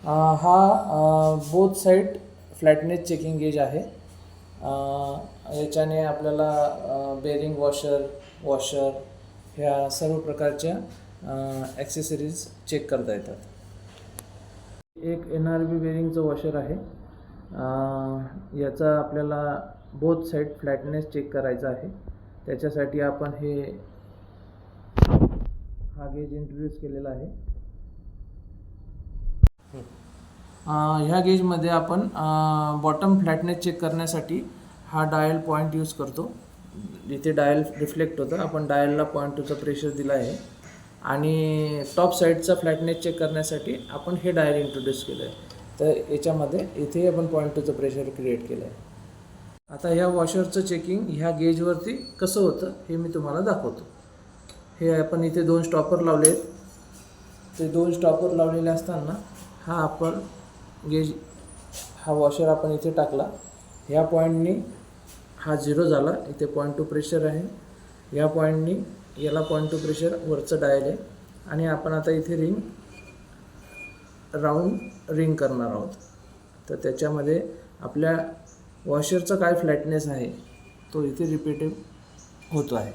हा both side फ्लॅटनेस checking gauge आहे. याच्याने आपल्याला बेरिंग वॉशर ह्या सर्व प्रकारच्या ॲक्सेसरीज चेक करता येतात. एक NRB बेरिंगचं वॉशर आहे. याचा आपल्याला बोथ साईड फ्लॅटनेस चेक करायचा आहे. त्याच्यासाठी आपण हा गेज इंट्रोड्यूस केलेला आहे. ह्या गेजमध्ये आपण बॉटम फ्लॅटनेस चेक करण्यासाठी हा डायल पॉईंट यूज करतो. जिथे डायल रिफ्लेक्ट होतं आपण डायलला पॉईंट टूचं प्रेशर दिलं आहे आणि टॉप साईडचा फ्लॅटनेस चेक करण्यासाठी आपण हे डायल इंट्रोड्यूस केलं आहे. तर याच्यामध्ये इथे आपण पॉईंट टूचं प्रेशर क्रिएट केलं आहे. आता ह्या वॉशरचं चेकिंग ह्या गेजवरती कसं होतं हे मी तुम्हाला दाखवतो. हे आपण इथे 2 स्टॉपर लावले आहेत. ते 2 स्टॉपर लावलेले असताना हा आपण गेज हा वॉशर आपण इथे टाकला. ह्या पॉईंटनी हा 0 झाला. इथे पॉईंट टू प्रेशर आहे. या पॉईंटनी याला पॉईंट टू प्रेशर वरचं डायल आहे आणि आपण आता इथे राऊंड रिंग करणार आहोत. तर त्याच्यामध्ये आपल्या वॉशरचा काय फ्लॅटनेस आहे तो इथे रिपीट होतो आहे.